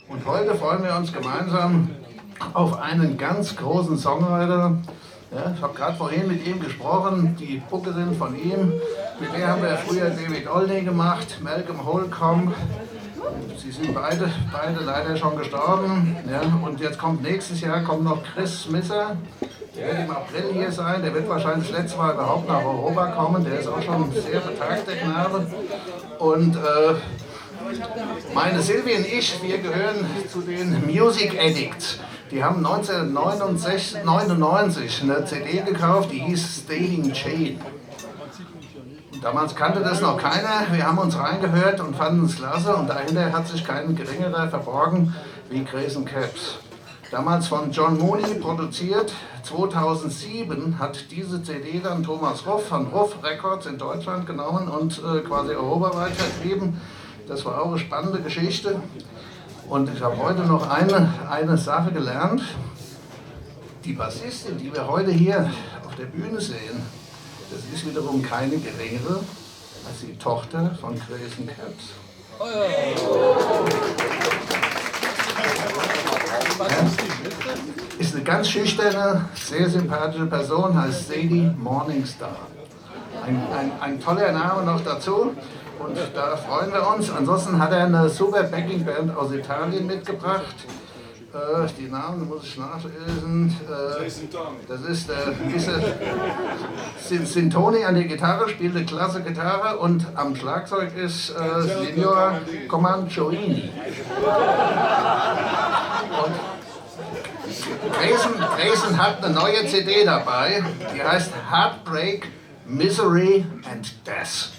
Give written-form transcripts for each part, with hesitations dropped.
Und heute freuen wir uns gemeinsam auf einen ganz großen Songwriter. Ja, ich habe gerade vorhin mit ihm gesprochen, die Bucke sind von ihm. Mit der haben wir früher David Olney gemacht, Malcolm Holcomb. Sie sind beide leider schon gestorben. Ja, und jetzt kommt nächstes Jahr noch Chris Smisser. Der wird im April hier sein. Der wird wahrscheinlich das letzte Mal überhaupt nach Europa kommen. Der ist auch schon sehr betagt, der Knabe. Und meine Silvi und ich, wir gehören zu den Music Addicts. Die haben 1999 eine CD gekauft, die hieß Staying Chain. Und damals kannte das noch keiner. Wir haben uns reingehört und fanden es klasse. Und dahinter hat sich kein geringerer verborgen wie Grayson Capps. Damals von John Mooney produziert. 2007 hat diese CD dann Thomas Ruff von Ruff Records in Deutschland genommen und quasi europaweit vertrieben. Das war auch eine spannende Geschichte. Und ich habe heute noch eine Sache gelernt. Die Bassistin, die wir heute hier auf der Bühne sehen, das ist wiederum keine geringere als die Tochter von Grayson Capps. Oh ja. Ja, ist eine ganz schüchterne, sehr sympathische Person, heißt Sadie Morningstar. Ein toller Name noch dazu und da freuen wir uns. Ansonsten hat er eine super Backing-Band aus Italien mitgebracht. Die Namen muss ich nachlesen. Das ist Sintoni an der Gitarre, spielt eine klasse Gitarre und am Schlagzeug ist Angelica Comandini. Und Grayson hat eine neue CD dabei, die heißt Heartbreak, Misery and Death.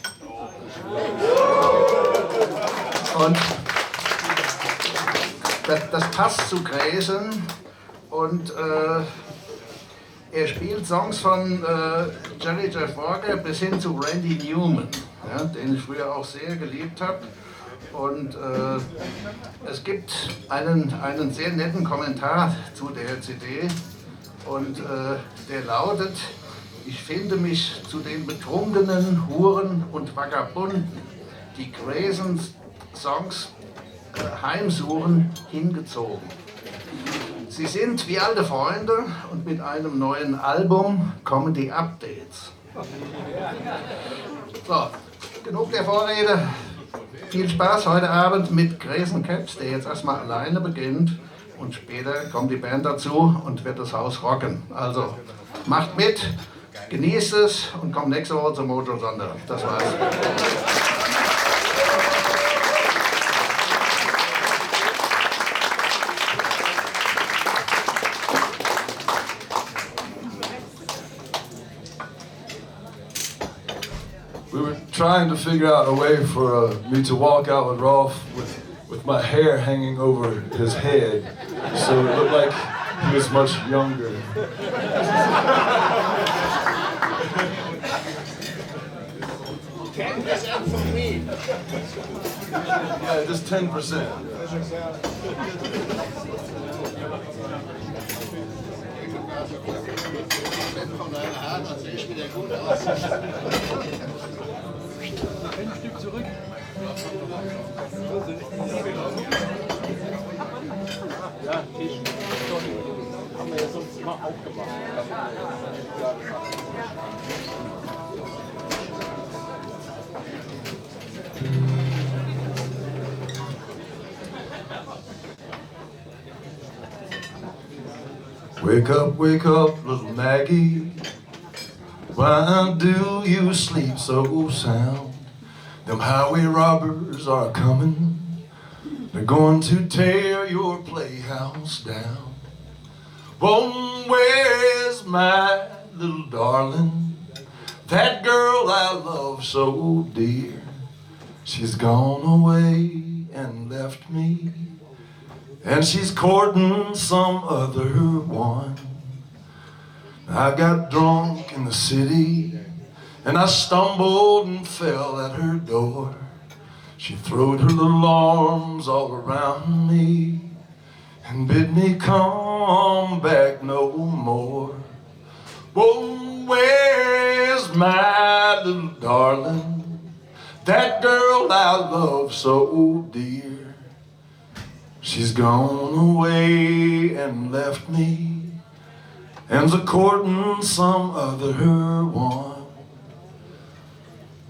Und das passt zu Grayson und er spielt Songs von Jerry Jeff Walker bis hin zu Randy Newman, ja, den ich früher auch sehr geliebt habe. Und es gibt einen sehr netten Kommentar zu der CD und der lautet: Ich finde mich zu den betrunkenen Huren und Vagabunden, die Graysons Songs heimsuchen, hingezogen. Sie sind wie alte Freunde und mit einem neuen Album kommen die Updates. So, genug der Vorrede. Viel Spaß heute Abend mit Grayson Capps, der jetzt erstmal alleine beginnt und später kommt die Band dazu und wird das Haus rocken. Also macht mit, genießt es und kommt nächste Woche zum Mojo Sonder. Das war's. We were trying to figure out a way for me to walk out with Ralf with my hair hanging over his head, so it looked like he was much younger. For me. Yeah, just 10%. Ein Stück zurück. Ja, Tisch. Haben wir ja sonst immer aufgemacht. Wake up, little Maggie. Why do you sleep so sound? Them highway robbers are coming. They're going to tear your playhouse down. Oh, where is my little darling? That girl I love so dear. She's gone away and left me, and she's courting some other one. I got drunk in the city, and I stumbled and fell at her door. She throwed her little arms all around me and bid me come back no more. Oh, where is my little darling? That girl I love so dear. She's gone away and left me, and's a courting some other one.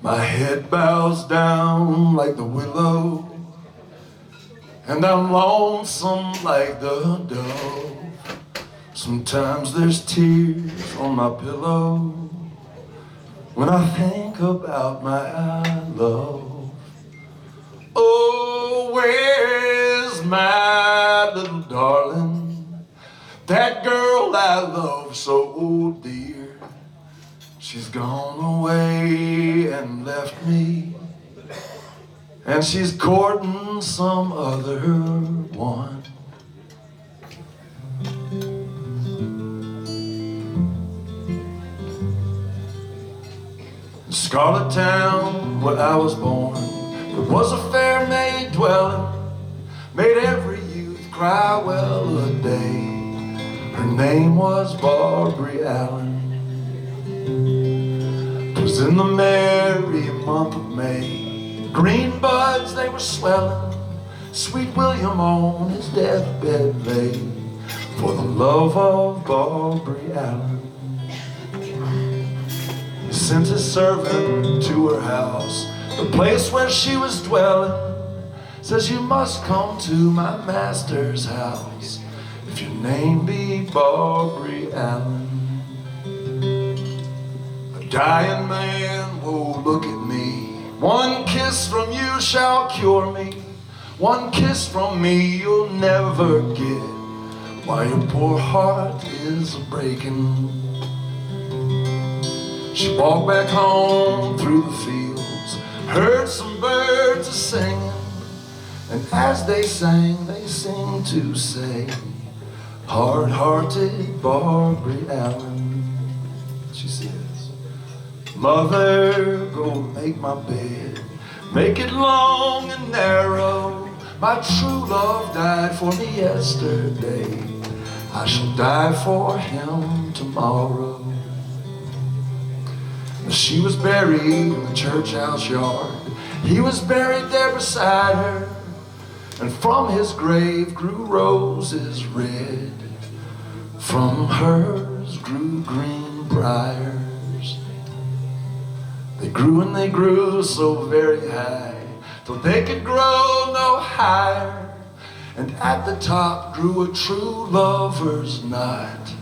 My head bows down like the willow, and I'm lonesome like the dove. Sometimes there's tears on my pillow when I think about my love. Oh, where's my little darling? That girl I love so dear. She's gone away and left me, and she's courting some other one. In Scarlet Town, where I was born, there was a fair maid dwelling, made every youth cry well a day. Her name was Barbary Allen. 'Twas in the merry month of May, green buds they were swelling, sweet William on his deathbed lay for the love of Barbary Allen. He sent his servant to her house, the place where she was dwelling, says you must come to my master's house if your name be Barbary Allen. A dying man, whoa, look at me. One kiss from you shall cure me. One kiss from me you'll never get, while your poor heart is breaking. She walked back home through the fields, heard some birds a-singing, and as they sang, they seemed to say, hard-hearted Barbary Allen. She says, Mother, go make my bed, make it long and narrow. My true love died for me yesterday, I shall die for him tomorrow. She was buried in the church house yard, he was buried there beside her, and from his grave grew roses red, from hers grew green briars. They grew and they grew so very high, till they could grow no higher, and at the top grew a true lover's knot,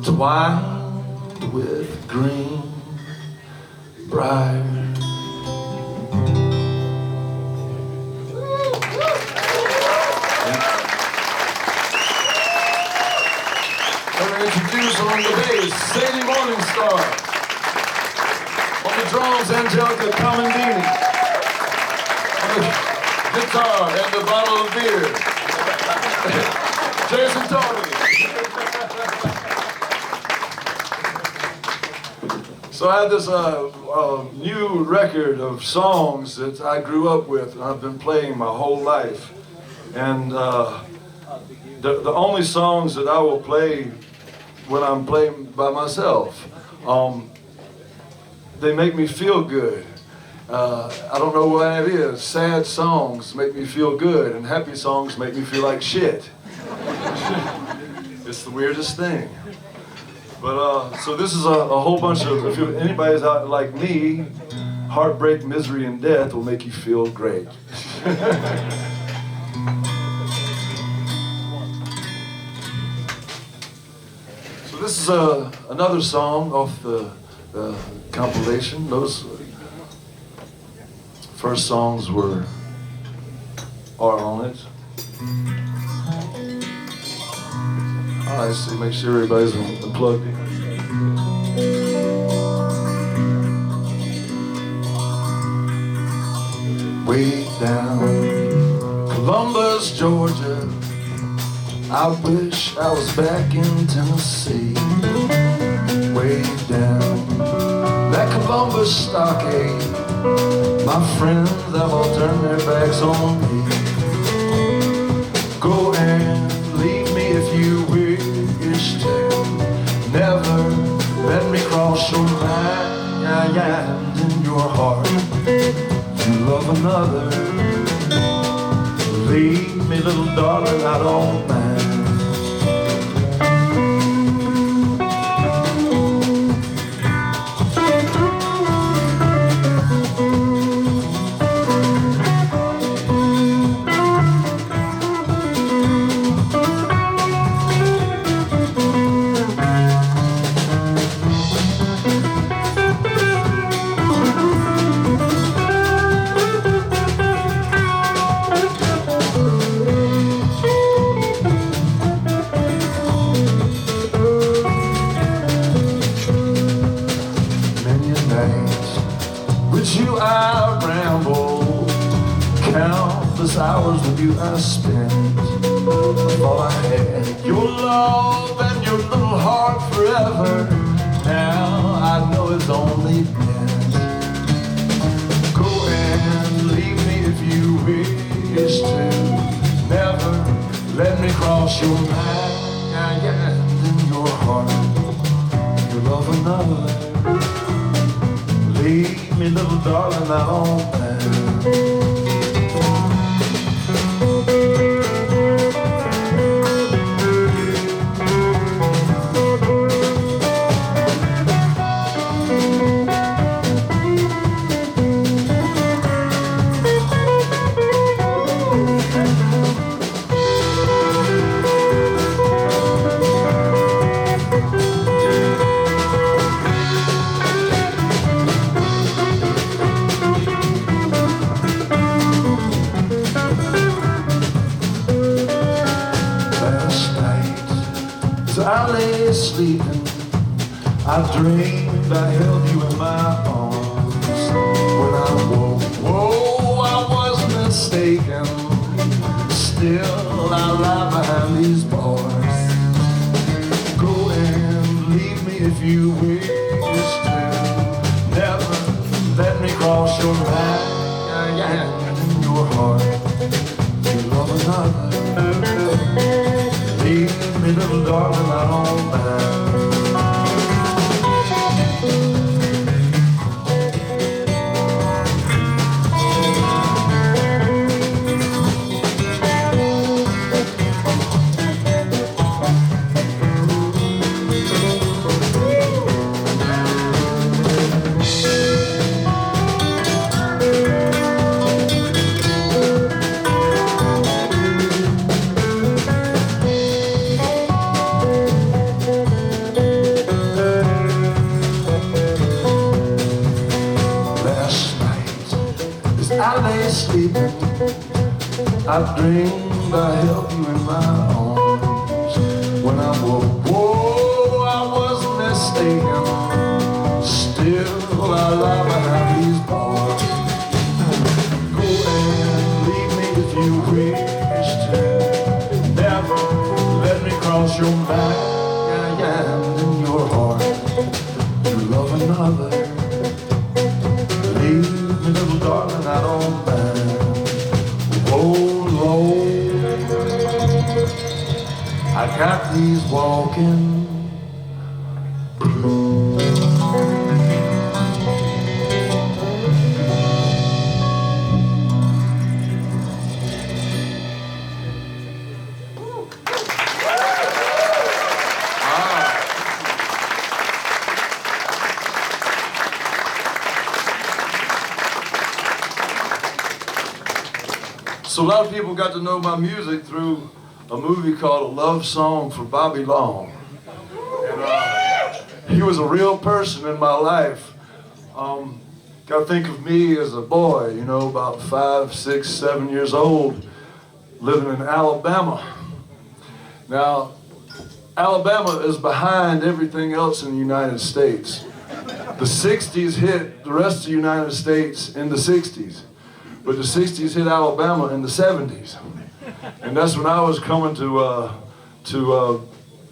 twined with green briars. Introduce on the bass, Sadie Morningstar. On the drums, Angelica Comandini. On the guitar and the bottle of beer, Sintoni. So I had this new record of songs that I grew up with and I've been playing my whole life. And the only songs that I will play when I'm playing by myself, they make me feel good. I don't know why it is. Sad songs make me feel good, and happy songs make me feel like shit. It's the weirdest thing. But so this is a whole bunch of, if anybody's out like me, heartbreak, misery, and death will make you feel great. This is another song off the compilation. Those first songs are on it. I see. Make sure everybody's plugged in. Way down Columbus, Georgia, I wish I was back in Tennessee. Way down that Columbus Stockade, my friends have all turned their backs on me. Go and leave me if you wish to. Never let me cross your mind in your heart. You love another, leave me little darling, I don't mind. Hours with you I spent. All I had your love and your little heart forever. Now I know it's only meant. Go and leave me if you wish to. Never let me cross your mind in your heart. You love another. Leave me, little darling, I don't mind. I lay sleeping, I dreamed I held you in my arms. When I woke, whoa, I was mistaken. Still I lie behind these bars. Go and leave me if you wish to. Never let me cross your mind in your heart. You love another. Leave me, little darling, I don't mind. Sleeping, I dreamed I held you in my arms. When I woke, whoa, I was mistaken. Still I lie behind these bars. Go and leave me if you wish to. Never let me cross your mind in your heart. You love another. Leave me, little darling, I don't mind. I got these walking blues. So a lot of people got to know my music through a movie called A Love Song for Bobby Long. And he was a real person in my life. Got to think of me as a boy, you know, about 5, 6, 7 years old, living in Alabama. Now, Alabama is behind everything else in the United States. The 60s hit the rest of the United States in the 60s. But the 60s hit Alabama in the 70s. And that's when I was coming to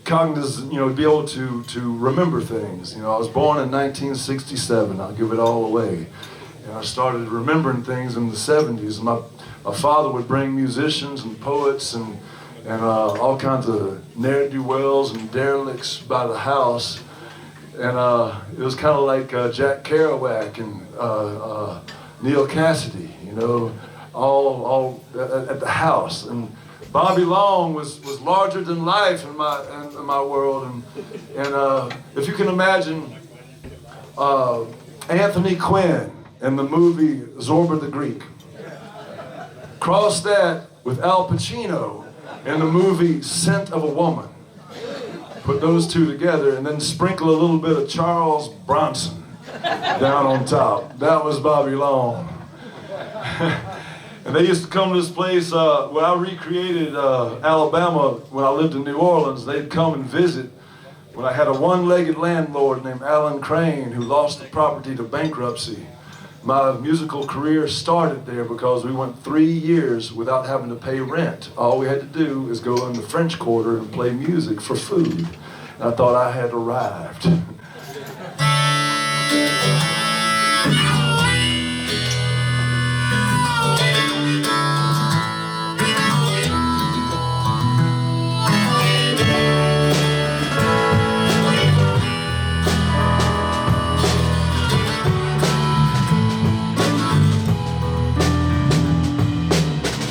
cognizant, you know, be able to remember things. You know, I was born in 1967, I'll give it all away. And I started remembering things in the 70s. My father would bring musicians and poets and all kinds of ne'er-do-wells and derelicts by the house. And it was kind of like Jack Kerouac and Neil Cassidy, you know, all at the house. And Bobby Long was larger than life in my world, and if you can imagine Anthony Quinn in the movie Zorba the Greek, cross that with Al Pacino in the movie Scent of a Woman, put those two together, and then sprinkle a little bit of Charles Bronson down on top. That was Bobby Long. And they used to come to this place where I recreated Alabama when I lived in New Orleans. They'd come and visit when I had a one-legged landlord named Alan Crane who lost the property to bankruptcy. My musical career started there because we went 3 years without having to pay rent. All we had to do is go in the French Quarter and play music for food. And I thought I had arrived.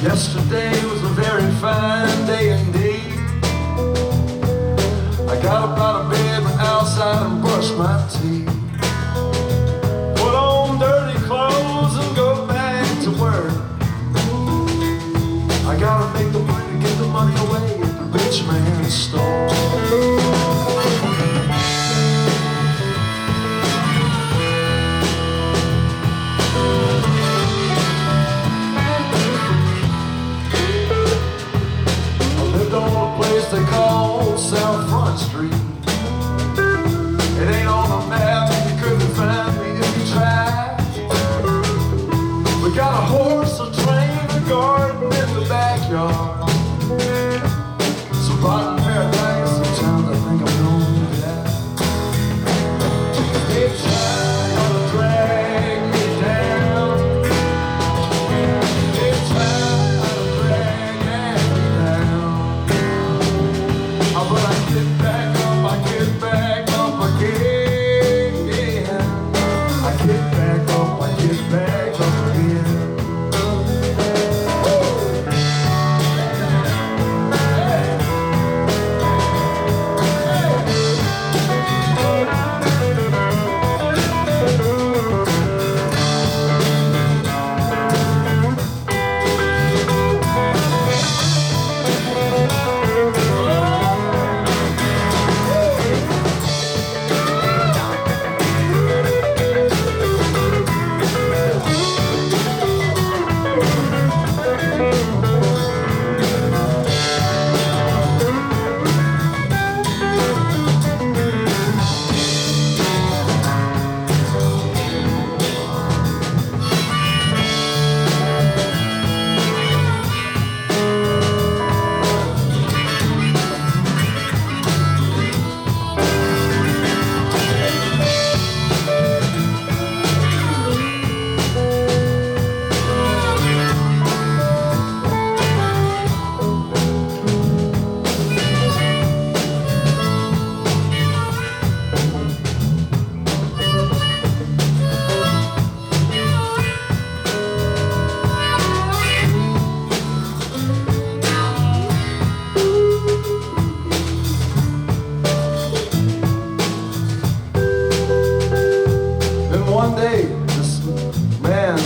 Yesterday was a very fine day indeed. I got up out of bed, went outside and brushed my teeth. Put on dirty clothes and go back to work. I gotta make the money to get the money away at the rich man's store. They call South Front Street. It ain't on the map, you couldn't find me if you tried. We got a horse, a train, a garden in the backyard. Some rotten paradise, sometimes I think I'm gonna do that. They try to drag me down. They try to drag me down. But I get back up, I get back up again. I get back up, I get back up again.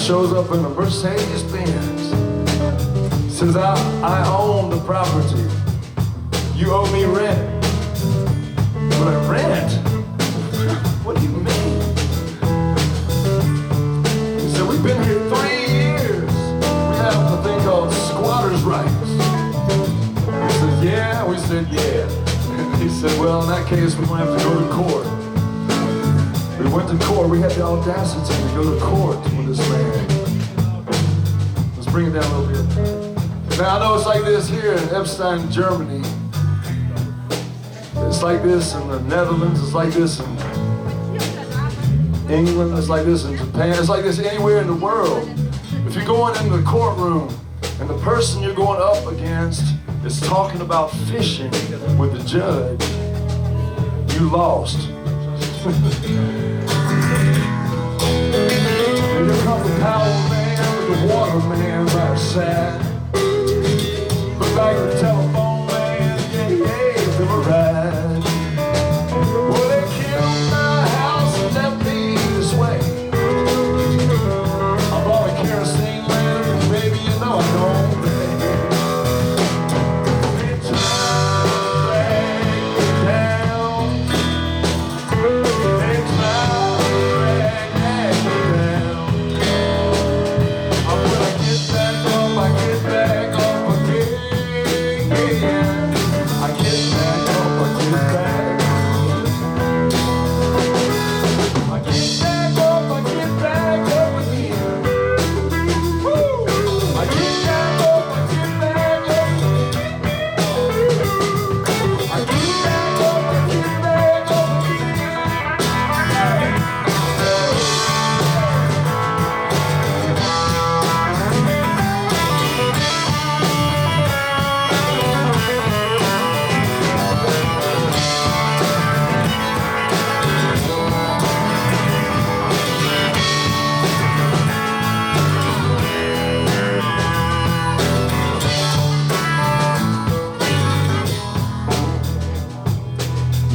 Shows up in a Mercedes Benz. Says I own the property. You owe me rent. But rent? What do you mean? He said, we've been here 3 years. We have a thing called squatters' rights. We said, yeah. We said, yeah. He said, well, in that case, we're gonna have to go to court. We went to court. We had the audacity to go to court with this man. Let's bring it down a little bit. Now, I know it's like this here in Eppstein, Germany. It's like this in the Netherlands. It's like this in England. It's like this in Japan. It's like this anywhere in the world. If you're going into the courtroom and the person you're going up against is talking about fishing with the judge, you lost. Here comes the power man with the water man by his side. But by like the telephone man, yeah, yeah, of a ride. Well, they killed my house and left me this way. I bought a kerosene lamp, and baby, you know I don't pay.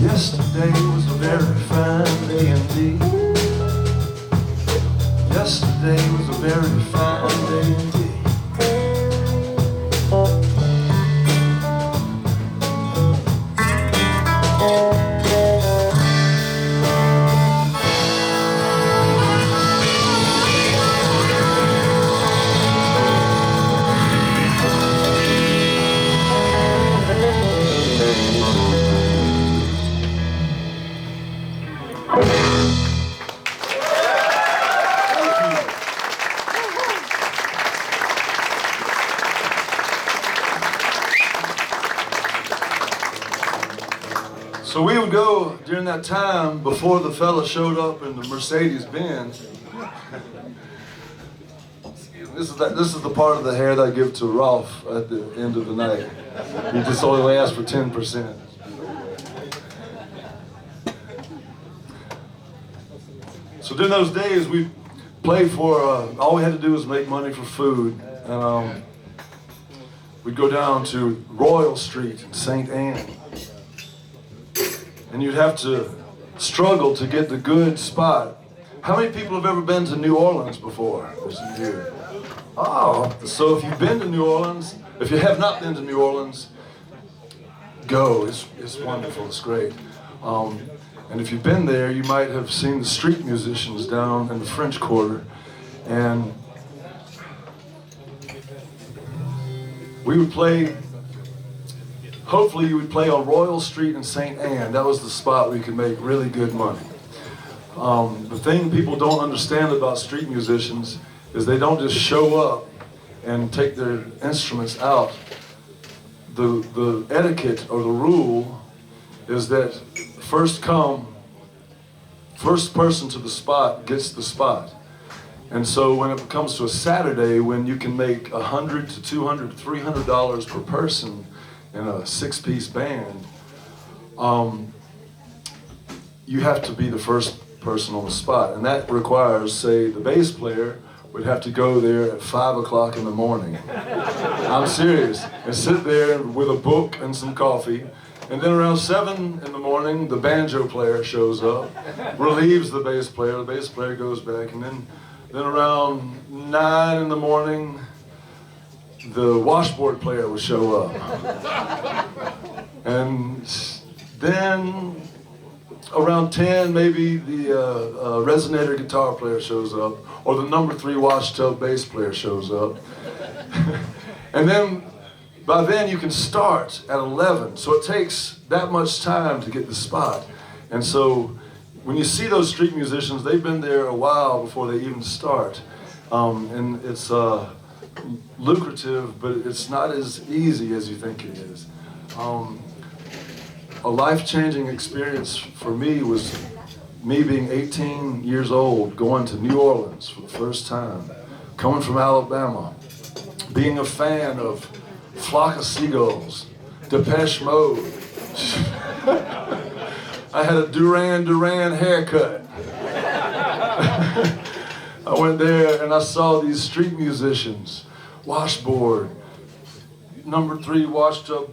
Yesterday was a very fine day indeed. Yesterday was a very fine day indeed. So we would go during that time before the fella showed up in the Mercedes Benz. This is the part of the hair that I give to Ralf at the end of the night. He just only asked for 10%. So during those days, we played for, all we had to do was make money for food. And we'd go down to Royal Street in St. Anne. And you'd have to struggle to get the good spot. How many people have ever been to New Orleans before? There's some here. Oh, so if you've been to New Orleans, if you have not been to New Orleans, go. It's wonderful. It's great. And if you've been there, you might have seen the street musicians down in the French Quarter. And we would play. Hopefully you would play on Royal Street in St. Anne. That was the spot where you could make really good money. The thing people don't understand about street musicians is they don't just show up and take their instruments out. The etiquette or the rule is that first person to the spot gets the spot. And so when it comes to a Saturday when you can make $100 to $200, $300 per person in a 6-piece band, you have to be the first person on the spot. And that requires, say, the bass player would have to go there at 5 o'clock in the morning. I'm serious. And sit there with a book and some coffee. And then around 7 in the morning, the banjo player shows up, relieves the bass player goes back. And then around 9 in the morning, the washboard player would show up. And then around 10, maybe the resonator guitar player shows up, or the number 3 washtub bass player shows up. And then, by then you can start at 11, so it takes that much time to get the spot. And so, when you see those street musicians, they've been there a while before they even start. And it's lucrative, but it's not as easy as you think it is. A life-changing experience for me was me being 18 years old, going to New Orleans for the first time, coming from Alabama, being a fan of Flock of Seagulls, Depeche Mode. I had a Duran Duran haircut. I went there and I saw these street musicians, Washboard, number 3 washed up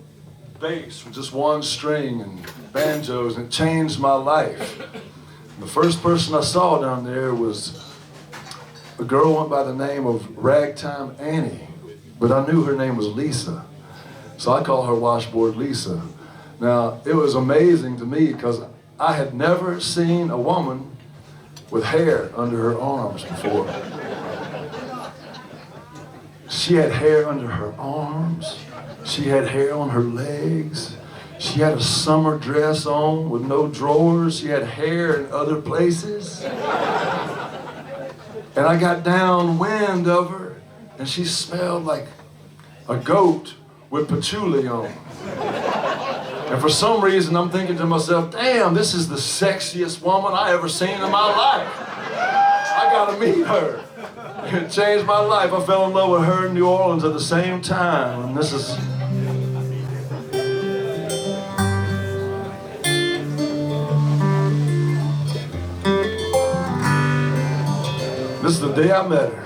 bass with just one string and banjos, and it changed my life. The first person I saw down there was a girl went by the name of Ragtime Annie, but I knew her name was Lisa, so I call her Washboard Lisa. Now, it was amazing to me because I had never seen a woman with hair under her arms before. She had hair under her arms. She had hair on her legs. She had a summer dress on with no drawers. She had hair in other places. And I got downwind of her, and she smelled like a goat with patchouli on. And for some reason, I'm thinking to myself, damn, this is the sexiest woman I ever seen in my life. I gotta meet her. It changed my life. I fell in love with her in New Orleans at the same time. And this is... This is the day I met her.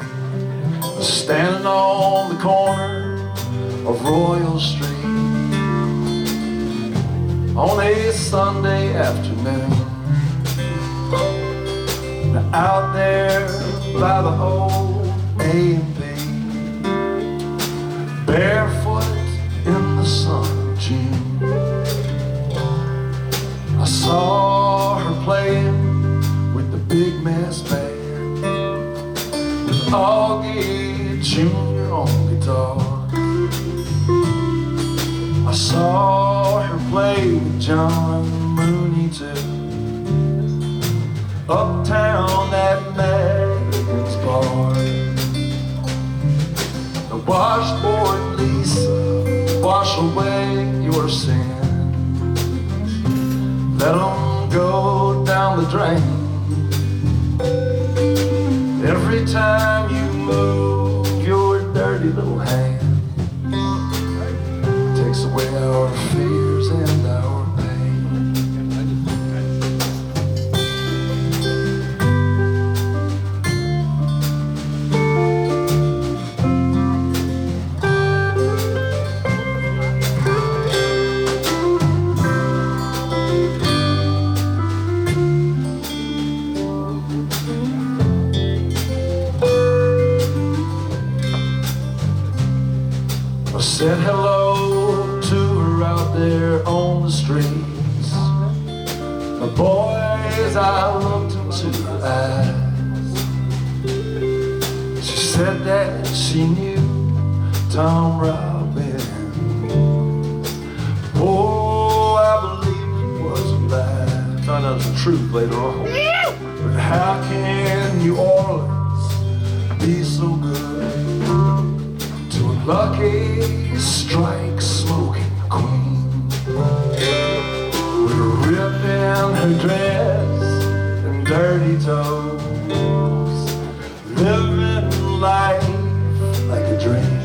Standing on the corner of Royal Street on a Sunday afternoon. Out there by the old A&P, barefoot in the sun of June. I saw her playing with the big mess band, with Augie Jr. on guitar. I saw her play with John Mooney too, uptown at Maggie's bar. The washboard Lisa, wash away your sins. Let them go down the drain. Every time you move your dirty little hand, takes away our fears and our pain. I said hello to her out there on the streets. My boys, I looked into her eyes. She said that she knew Tom Robbins. Oh, I believed it was a lie. Found out the truth later on. But how can New Orleans be so good to a lucky strike smoking queen? With a rip in her dress and dirty toes, living life like a dream.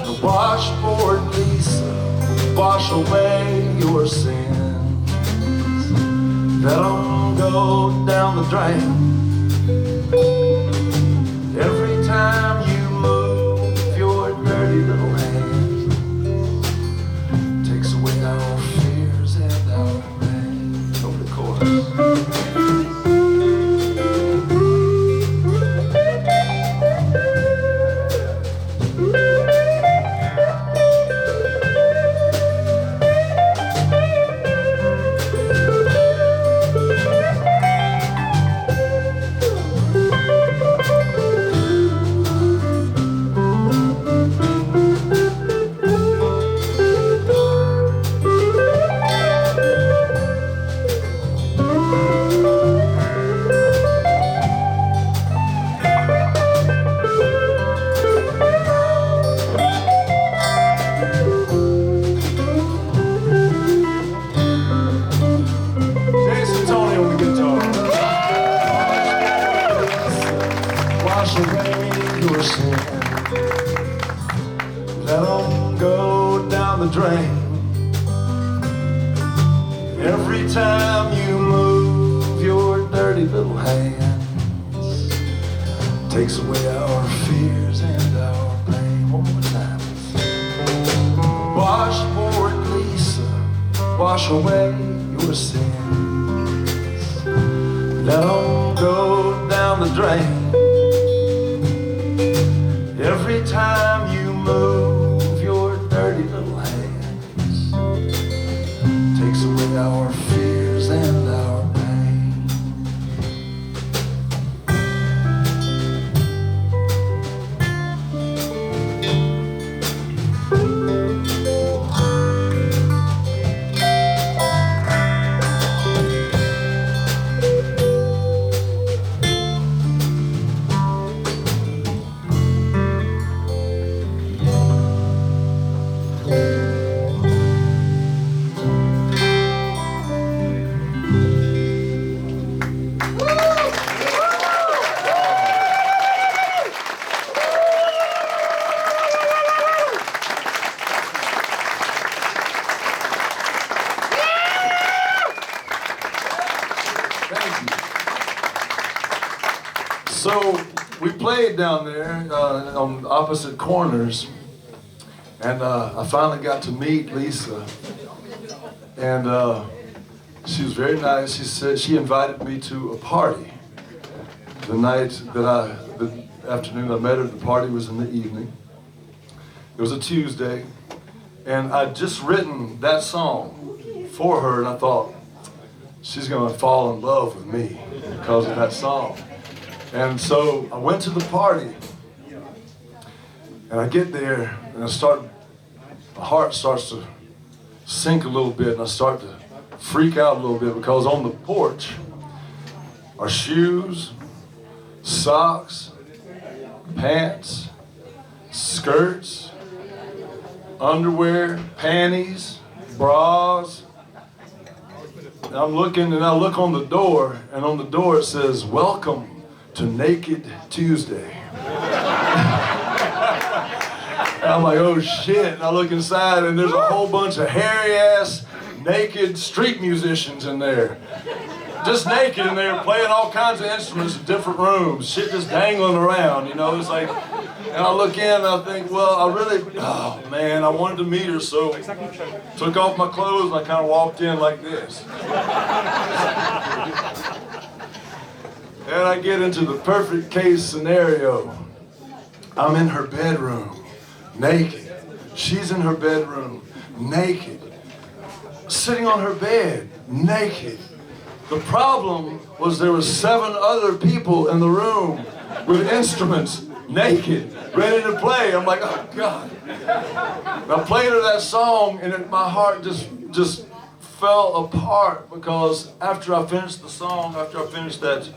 The washboard Lisa, wash away your sins. Let them go down the drain. Every time you move your dirty little hand, takes away our fears and our pain. Over the chorus. Sintoni on the guitar. Wash away your sin. Let them go down the drain. Every time you move your dirty little hands, takes away our fears and our pain. One more time. wash away your sins. Let them go down the drain. Every time you move your dirty little hands, takes away our fears and our pain. So we played down there on opposite corners, and I finally got to meet Lisa, and she was very nice. She said she invited me to a party. The afternoon I met her, the party was in the evening. It was a Tuesday, and I'd just written that song for her, and I thought, she's gonna fall in love with me because of that song. And so I went to the party, and I get there, and my heart starts to sink a little bit, and I start to freak out a little bit, because on the porch are shoes, socks, pants, skirts, underwear, panties, bras. And I'm looking, and I look on the door, and on the door it says, "Welcome to Naked Tuesday." And I'm like, oh shit. And I look inside, and there's a whole bunch of hairy-ass, naked street musicians in there. Just naked in there, playing all kinds of instruments in different rooms. Shit just dangling around, you know. It's like, and I look in, and I think, well, oh man, I wanted to meet her, so took off my clothes, and I kind of walked in like this. And I get into the perfect case scenario. I'm in her bedroom, naked. She's in her bedroom, naked. Sitting on her bed, naked. The problem was there were 7 other people in the room with instruments, naked, ready to play. I'm like, oh God. And I played her that song, and my heart just fell apart, because after I finished the song, after I finished that,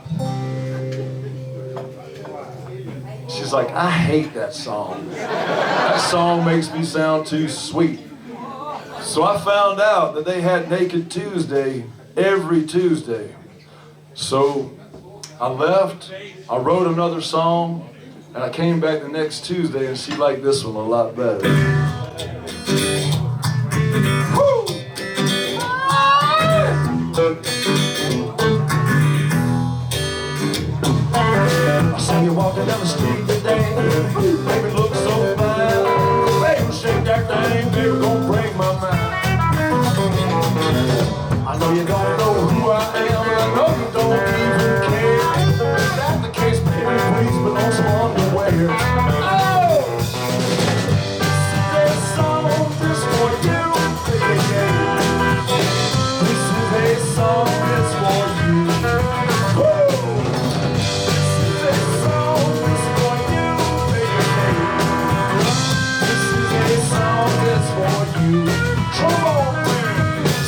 she's like, I hate that song. That song makes me sound too sweet. So I found out that they had Naked Tuesday every Tuesday. So I left, I wrote another song, and I came back the next Tuesday, and she liked this one a lot better. Woo! I saw you walking down the street today, baby, look so fine. Baby, shake that thing, baby, gon' break my mind. I know you don't know who I am, and I know you don't even care. If that's the case, baby, please put on some underwear. Oh! This is a song just for you, baby. This is a song just for you. Woo! This is a song just for you, baby. This is a song just for you. Come on, man.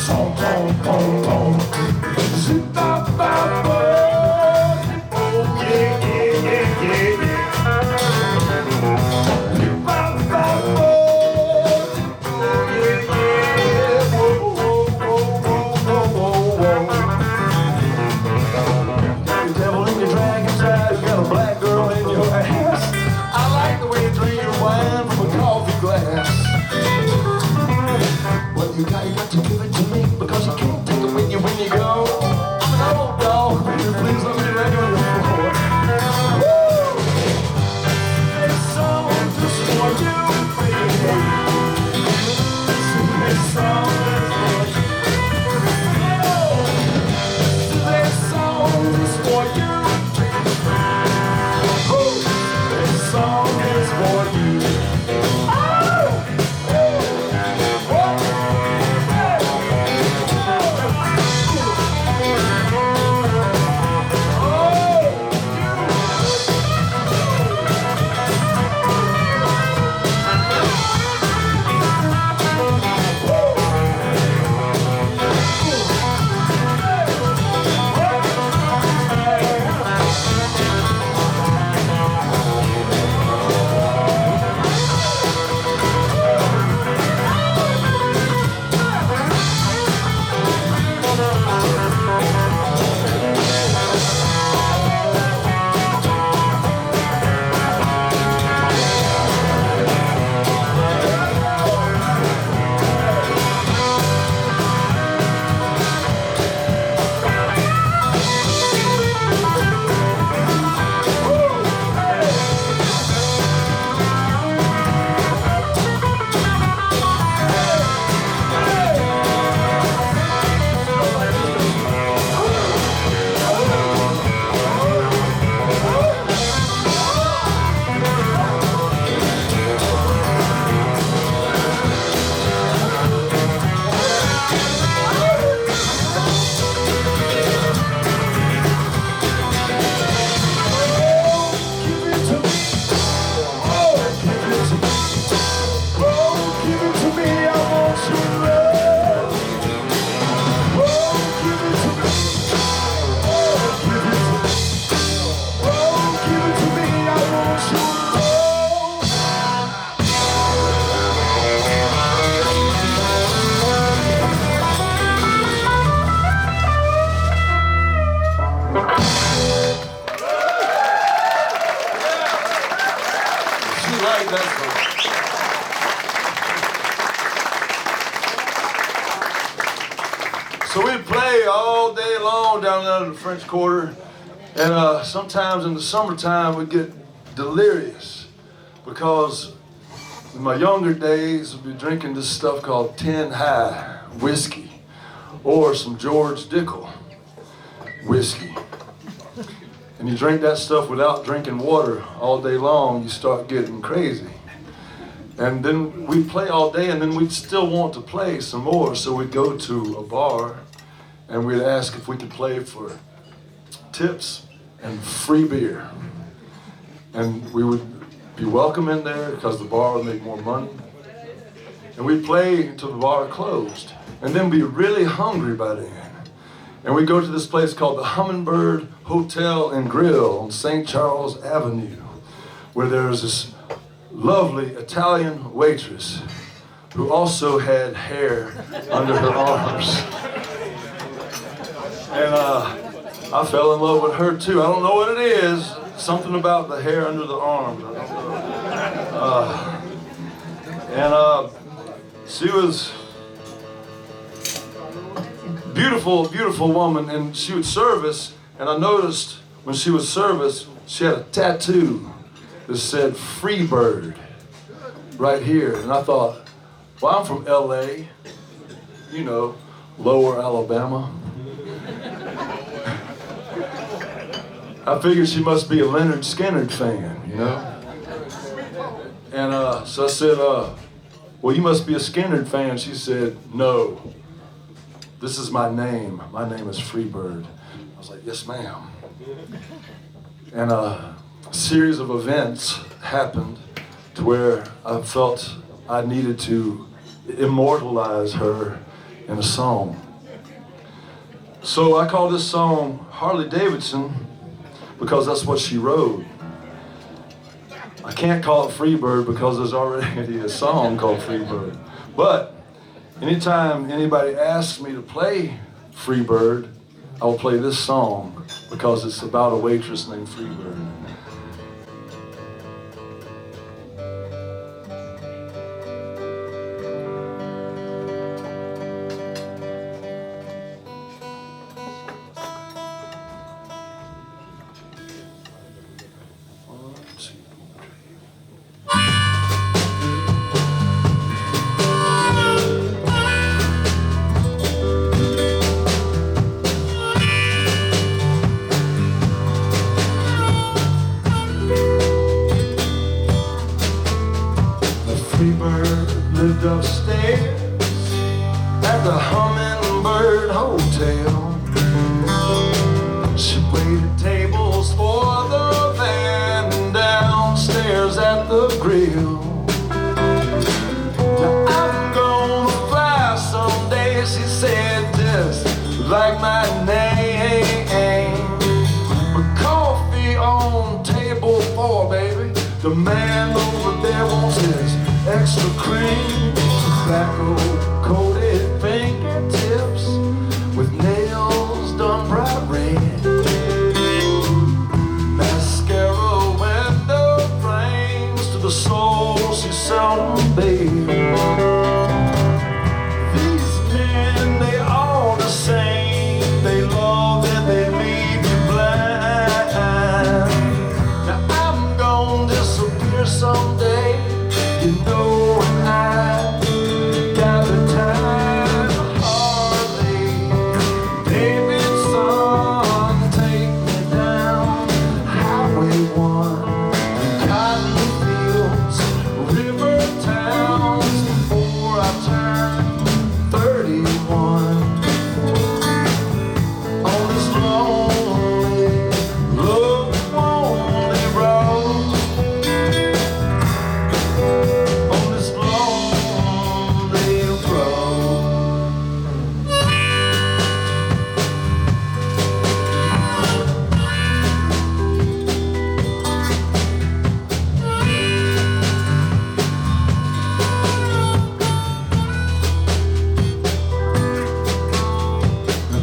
Song, boom, boom, boom. Zip-bop-bop-bop. Oh, yeah, yeah, yeah, yeah, yeah. Zip-bop-bop-bop. Oh, yeah, yeah. Whoa, whoa, whoa, whoa, whoa, whoa, whoa. Got the devil in your dragon's eyes, you got a black girl in your ass. I like the way you drink your wine from a coffee glass. So we'd play all day long down there in the French Quarter, and sometimes in the summertime we'd get delirious because in my younger days we'd be drinking this stuff called 10 High whiskey or some George Dickel whiskey. And you drink that stuff without drinking water all day long, you start getting crazy. And then we'd play all day, and then we'd still want to play some more, so we'd go to a bar, and we'd ask if we could play for tips and free beer. And we would be welcome in there, because the bar would make more money. And we'd play until the bar closed, and then be really hungry by then. And we'd go to this place called the Hummingbird Hotel and Grill on St. Charles Avenue, where there's this lovely Italian waitress who also had hair under her arms. And I fell in love with her too. I don't know what it is, something about the hair under the arms. I don't know. She was beautiful, beautiful woman, and she would serve us, and I noticed when she would serve us, she had a tattoo that said "Free Bird" right here. And I thought, well, I'm from LA, you know, lower Alabama. I figured she must be a Leonard Skinner fan, you know? And so I said, well, you must be a Skinner fan. She said, no, this is my name. My name is Freebird. I was like, yes, ma'am. And a series of events happened to where I felt I needed to immortalize her in a song. So I call this song Harley Davidson because that's what she rode. I can't call it Freebird because there's already a song called Freebird. But anytime anybody asks me to play Freebird, I will play this song because it's about a waitress named Freebird. Lived upstairs at the Hummingbird Hotel. She waited tables for the band downstairs at the grill. Now I'm gonna fly someday, she said, just like my name. But coffee on table 4, baby. The man over there wants his extra cream, tobacco-coated fingertips with nails done bright red, mascara window frames to the soul she seldom bears. These men, they all the same. They love and they leave you blind. Now I'm gonna disappear someday. You know when I got the time, Harley Davidson, take me down Highway 1, cotton fields, river towns, before I turn 31. On this lonely, lonely road.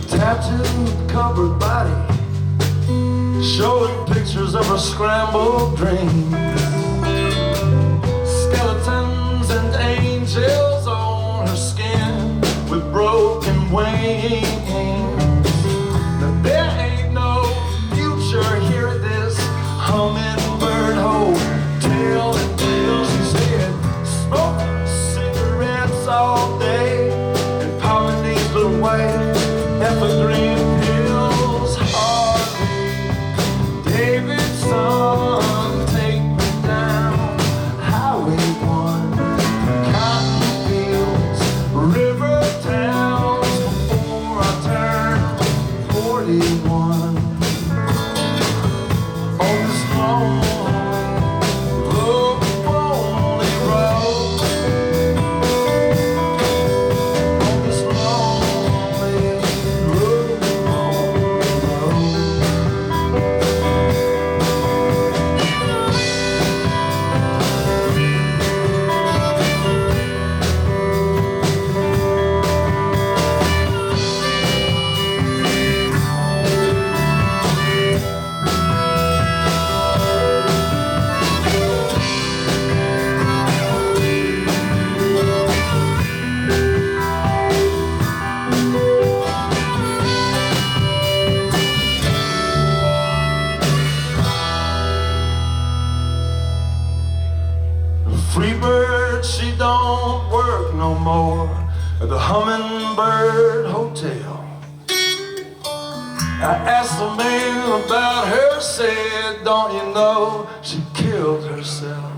Tattoo-covered body, showing pictures of her scrambled dreams. Skeletons and angels on her skin with broken wings. all day and popping these little white evergreen pills. Harley Davidson, take me down Highway 1, cotton fields, river towns before I turn 41 on this long Freebird, she don't work no more at the Hummingbird Hotel. I asked the man about her, said, don't you know she killed herself?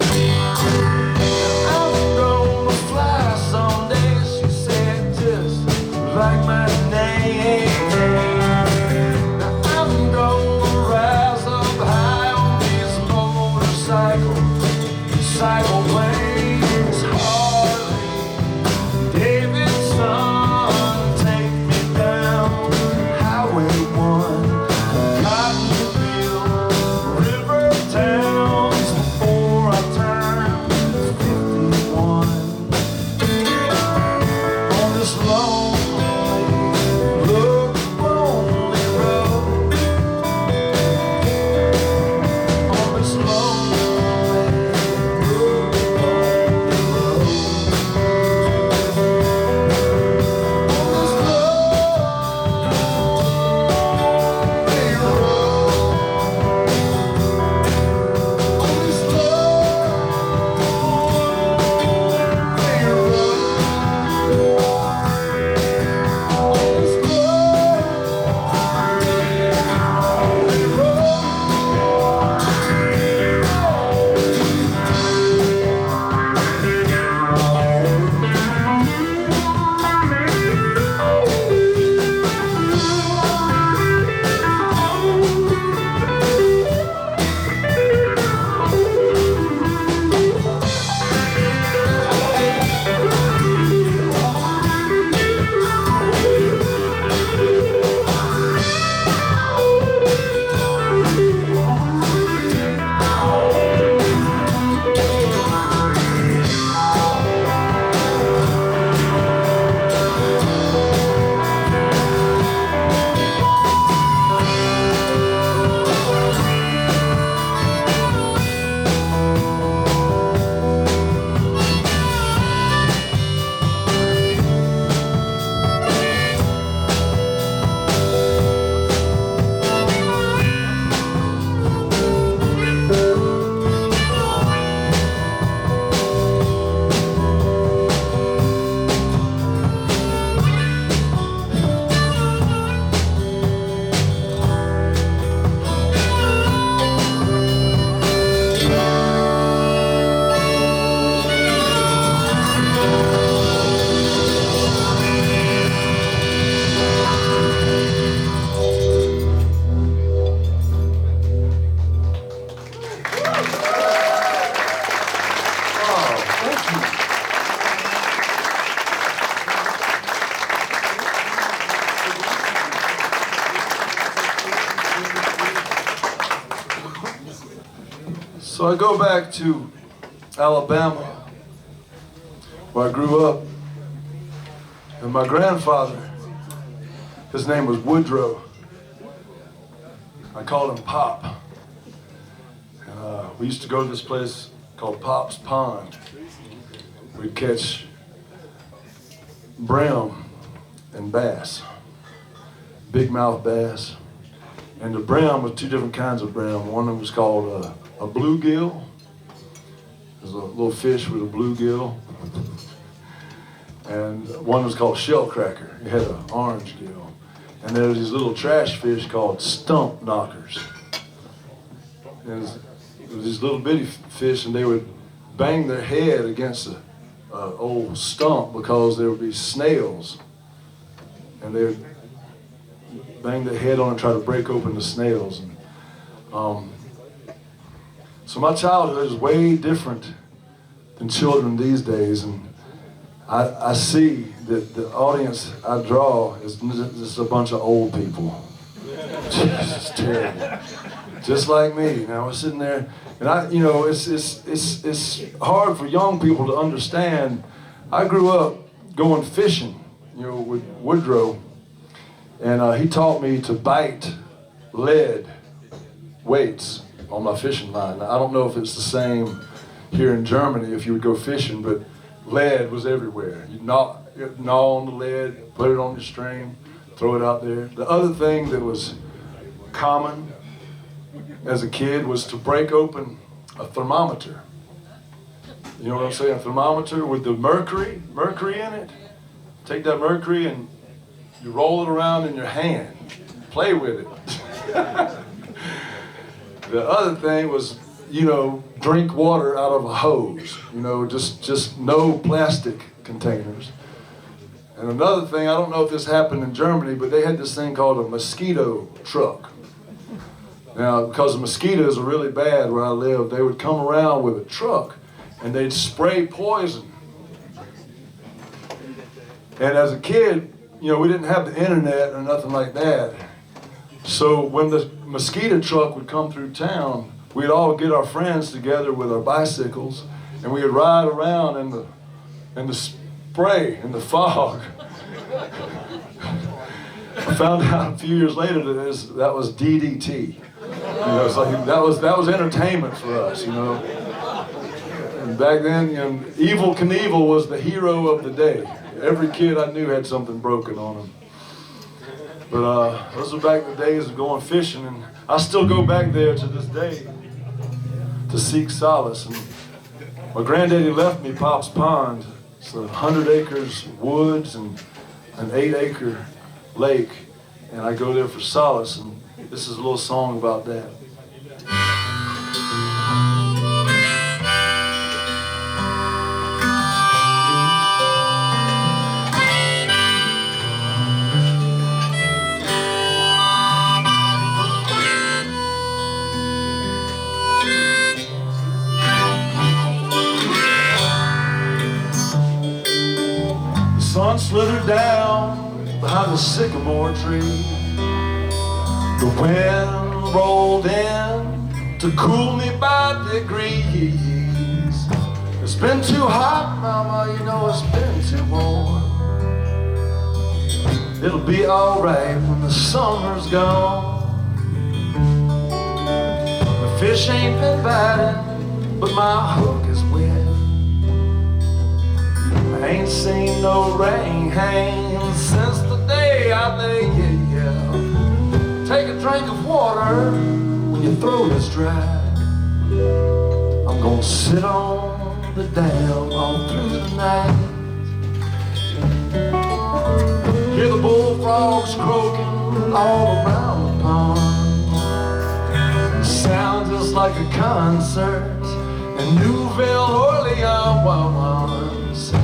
I'm gonna fly someday, she said, just like my name. Now I'm gonna rise up high on these motorcycles. Cycle lanes, Harley Davidson, take me down Highway 1, cotton field, river towns before I turn 51 on this lonely, lonely road, on this lonely. So I go back to Alabama, where I grew up, and my grandfather, his name was Woodrow. I called him Pop. And we used to go to this place called Pop's Pond. We'd catch brim and bass, big mouth bass. And the brim was two different kinds of brim. One of them was called a bluegill. There's a little fish with a bluegill. one was called Shell Cracker. It had an orange gill. And there was these little trash fish called stump knockers. And it was these little bitty fish, and they would bang their head against a old stump because there would be snails. And they would bang their head on and try to break open the snails. And, so my childhood is way different than children these days, and I see that the audience I draw is just a bunch of old people. Jesus, terrible. Just like me. Now we're sitting there, and it's hard for young people to understand. I grew up going fishing, with Woodrow, and he taught me to bite lead weights on my fishing line. Now, I don't know if it's the same here in Germany if you would go fishing, but lead was everywhere. You'd gnaw on the lead, put it on your string, throw it out there. The other thing that was common as a kid was to break open a thermometer. You know what I'm saying? A thermometer with the mercury in it. Take that mercury and you roll it around in your hand. Play with it. The other thing was, drink water out of a hose. Just no plastic containers. And another thing, I don't know if this happened in Germany, but they had this thing called a mosquito truck. Now, because the mosquitoes are really bad where I live, they would come around with a truck and they'd spray poison. And as a kid, we didn't have the internet or nothing like that. So when the mosquito truck would come through town, we'd all get our friends together with our bicycles, and we would ride around in the spray, in the fog. I found out a few years later that was DDT. It's like that was entertainment for us, And back then, Evel Knievel was the hero of the day. Every kid I knew had something broken on him. But those are back in the days of going fishing, and I still go back there to this day to seek solace. And my granddaddy left me Pop's Pond. It's 100 acres woods and an 8-acre lake, and I go there for solace. And this is a little song about that. Sun slithered down behind the sycamore tree. The wind rolled in to cool me by degrees. It's been too hot, Mama, it's been too warm. It'll be alright when the summer's gone. The fish ain't been biting, but my hook is wet. I ain't seen no rain hang since the day I laid you. Take a drink of water when your throat is dry. I'm gonna sit on the dam all through the night. Hear the bullfrogs croaking all around the pond. Sounds just like a concert in Nouvelle Orleans.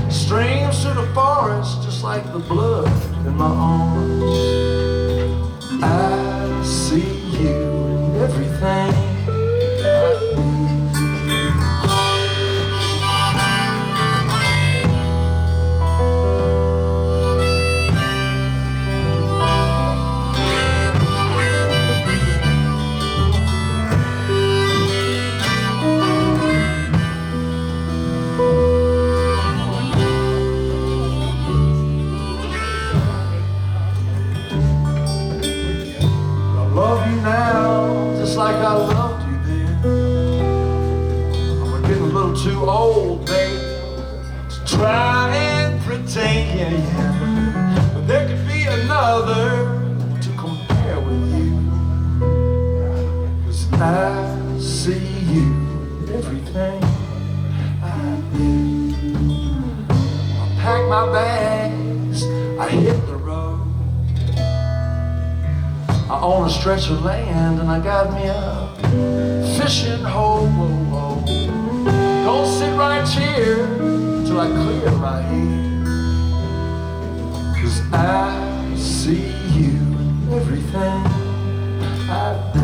Streams through the forest just like the blood in my arms. I see you in everything I do. Like I loved you then. I'm getting a little too old, babe, to try and pretend. But there could be another to compare with you. 'Cause I see you in everything I do. I pack my bag hit the road. I own a stretch of land and I got me a fishing hole. Gonna sit right here till I clear my head, 'cause I see you in everything I do.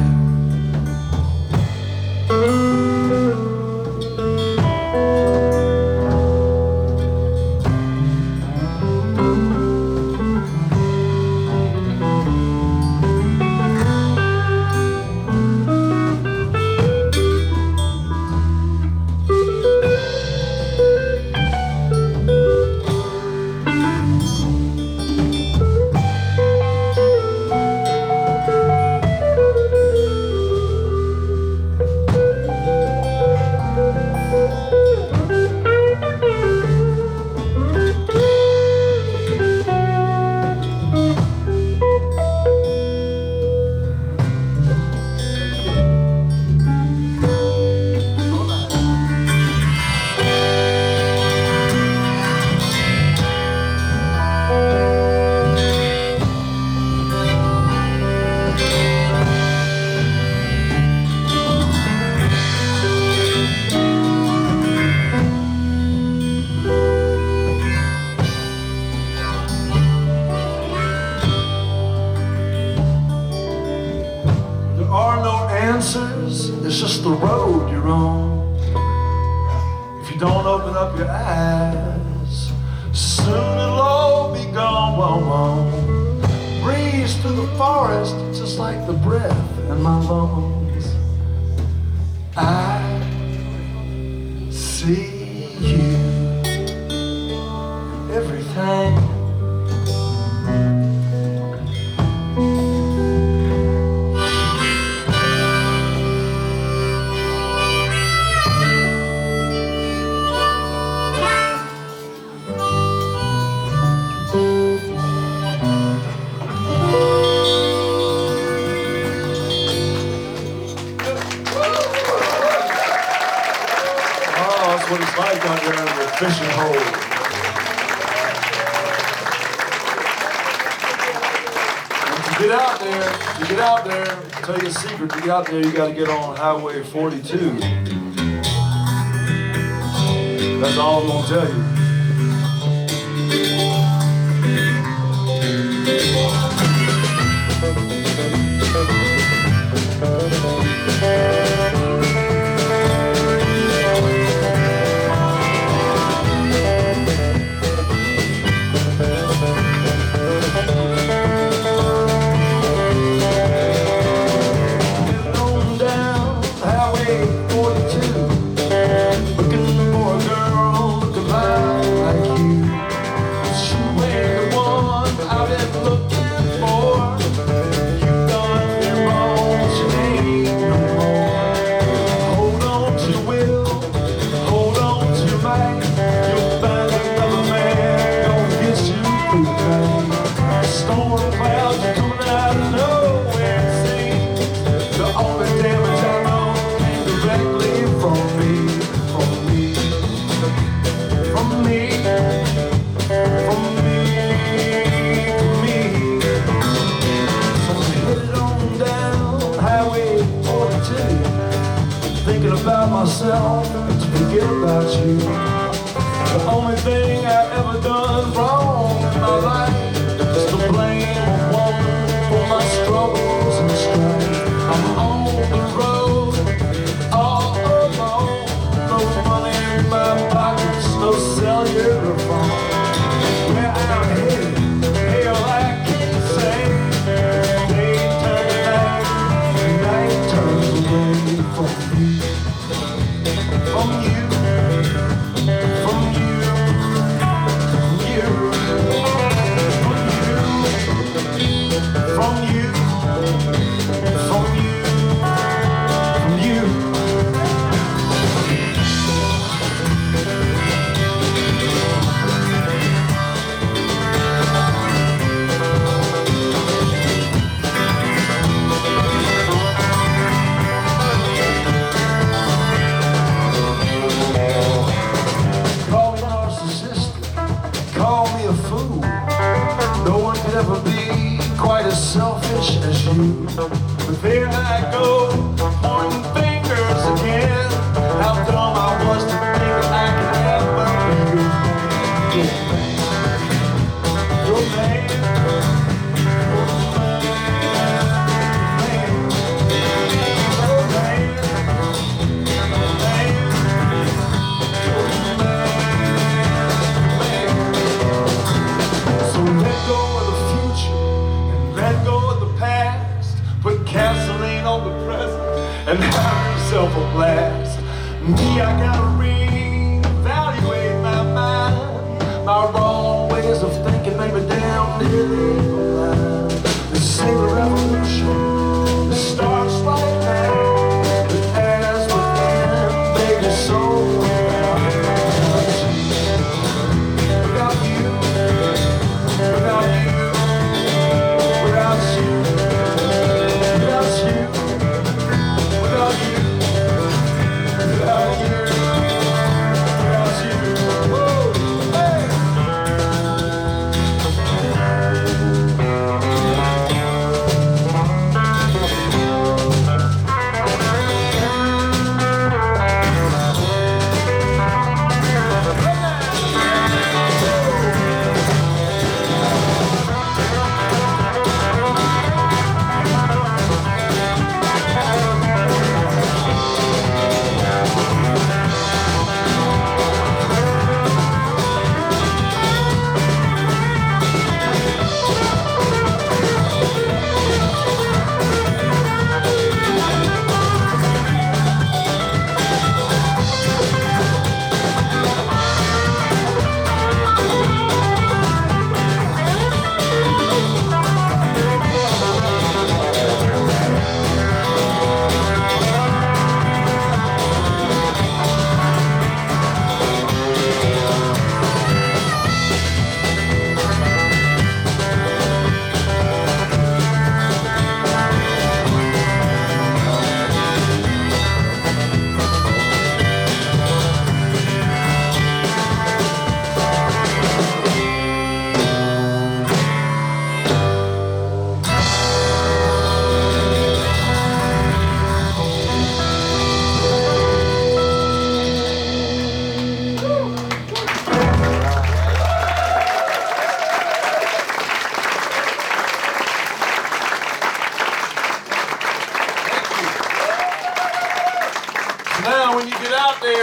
It's just the road you're on. If you don't open up your eyes, soon it'll all be gone. Breeze through the forest, just like the breath in my lungs. I see you, everything. What it's like out there in the fishing hole. And to get out there, I'll tell you a secret, to get out there you gotta get on Highway 42. That's all I'm gonna tell you. About myself to forget about you. The only thing I've ever done wrong in my life is to blame a woman for my struggles and strife. I'm on the road all alone, no money in my pockets, no cellular phone. Where I'm headed, hell I can't say. Day turns to night, night turns away from me. From you, ever be quite as selfish as you. But there I go, pointing fingers again. How dumb I was to think I could ever be your man. Gasoline on the present and have yourself a blast. Me, I gotta reevaluate my mind. My wrong ways of thinking made me down nearly blind. This ain't a revolution, it starts right now. But as within, baby, so without you, without you, without you.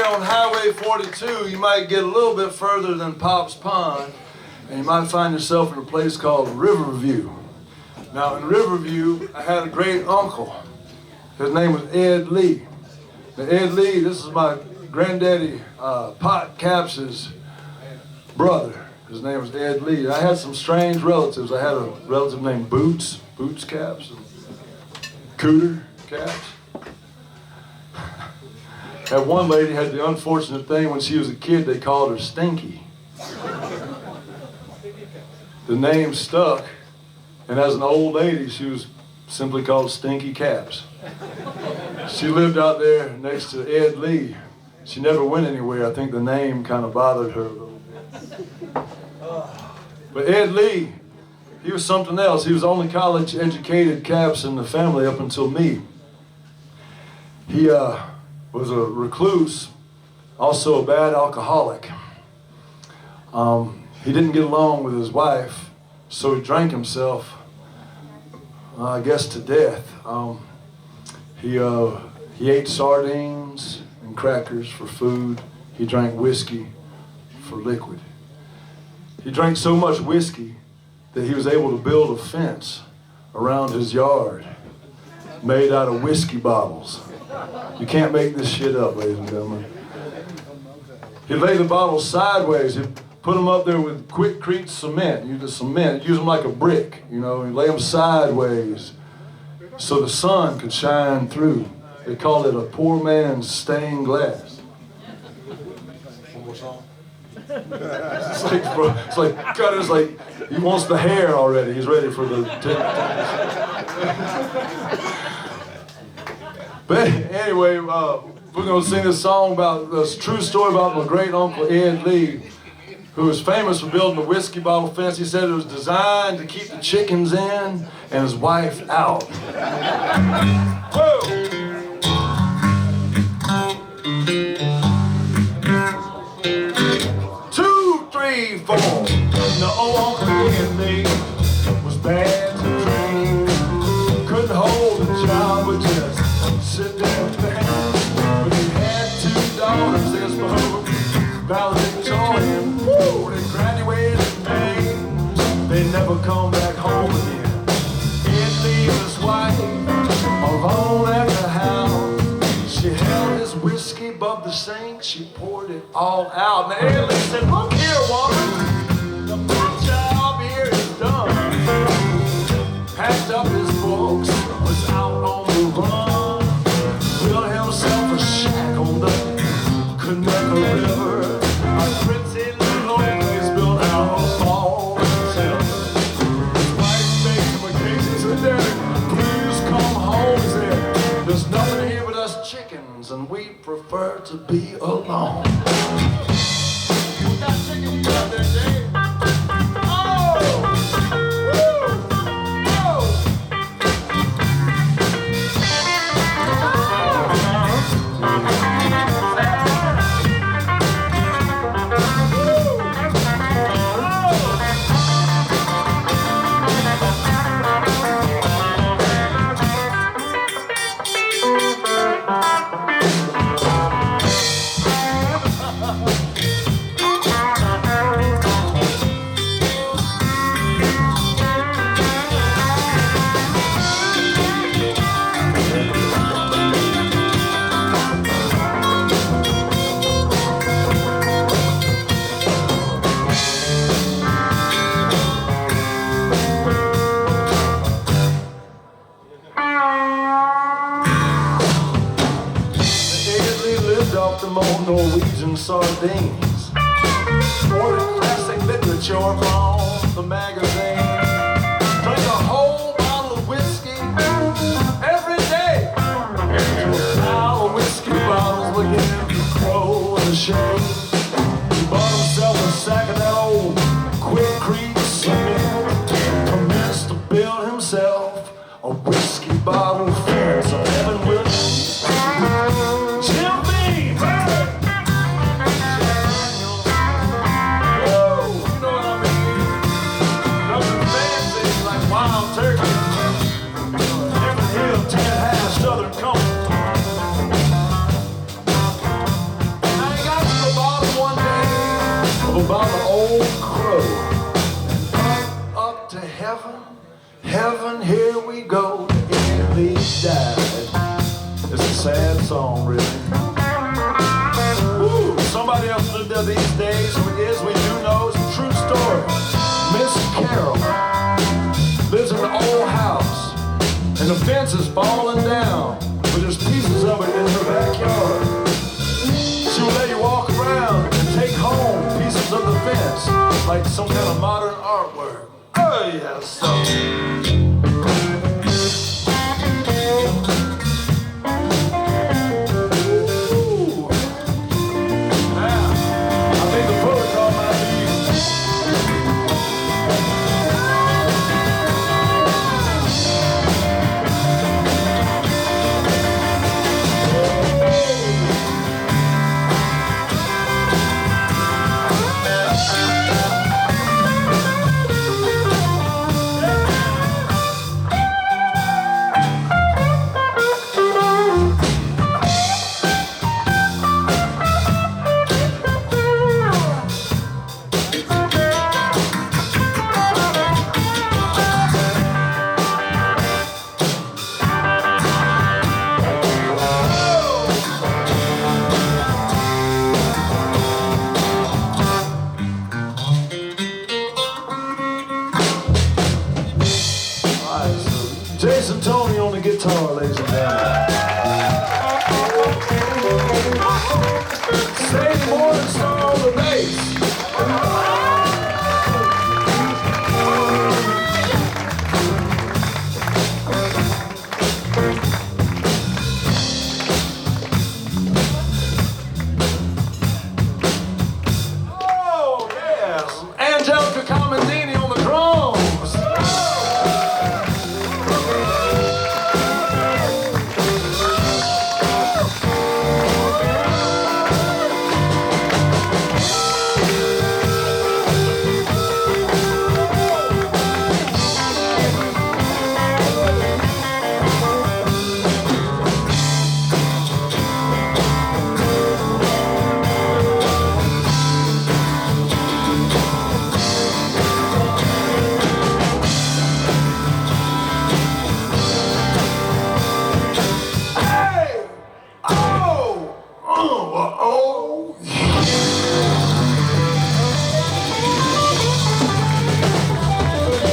On Highway 42, you might get a little bit further than Pop's Pond, and you might find yourself in a place called Riverview. Now, in Riverview, I had a great uncle. His name was Ed Lee. Now, Ed Lee, this is my granddaddy, Pot Capps' brother. His name was Ed Lee. I had some strange relatives. I had a relative named Boots Capps, and Cooter Capps. That one lady had the unfortunate thing when she was a kid, they called her Stinky. The name stuck, and as an old lady, she was simply called Stinky Capps. She lived out there next to Ed Lee. She never went anywhere. I think the name kind of bothered her a little bit. But Ed Lee, he was something else. He was the only college-educated Capps in the family up until me. He was a recluse, also a bad alcoholic. He didn't get along with his wife, so he drank himself, I guess, to death. He ate sardines and crackers for food. He drank whiskey for liquid. He drank so much whiskey that he was able to build a fence around his yard made out of whiskey bottles. You can't make this shit up, ladies and gentlemen. He'd lay the bottles sideways. He'd put them up there with quickcrete cement. Use them like a brick, you know. He'd lay them sideways so the sun could shine through. They called it a poor man's stained glass. One more song. It's like, God, it's like he wants the hair already. He's ready for the But anyway, we're going to sing this song about this true story about my great uncle Ed Lee. who was famous for building a whiskey bottle fence. He said it was designed to keep the chickens in and his wife out. Whoa! 2, 3, 4. No, Uncle Henry was bad to drink. Couldn't hold a job, but just sit there and think. But he had 2 daughters, there's both valedictorian. Woo! They graduated in May. They never come back home again. He'd leave his wife alone at the house. She held his whiskey above the sink. She poured it all out. And Ellie said, "Look here, woman. My job here is done." Packed up his books, was out on the run. Built himself a shack on the Connecticut River. A pretty little place built out of small hotel. His wife baked him a cake. She said, "Daddy, please come home." He said, "There's nothing here but us chickens, and we prefer to be alone." What that chicken you got there, Dave? Oh! Woo! Oh! Norwegian sardines, ordered classic literature from the magazine, drank a whole bottle of whiskey every day, to a pile of whiskey bottles looking at the crow in the shade. He bought himself a sack of that old quick-creek cement, commenced to build himself a whiskey bottle fence of heaven with about an old crow. Up to heaven, heaven, here we go. He died. It's a sad song, really. Ooh, somebody else lived there these days. Who it is, we do know. It's a true story. Miss Carol lives in an old house, and the fence is falling down, but there's pieces of it in her backyard. She'll let you walk around and take home pieces of the fence, like some kind of modern artwork. Oh, yes. Ooh. Now, I think the protocol might be Sintoni on the guitar, ladies and gentlemen. Sadie Morningstar on the bass. Oh, yeah. Angelica Comandini on the drums.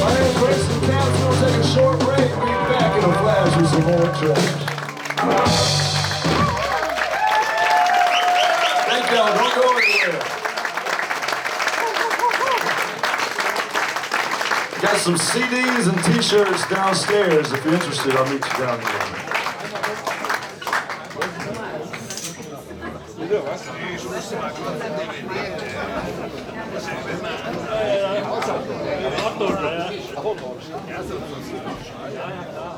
My name is Grayson Capps. We'll take a short break. We'll be back in a flash with some more tracks. Thank y'all. Don't go anywhere. Got some CDs and T-shirts downstairs. If you're interested, I'll meet you down there. Otto, ja.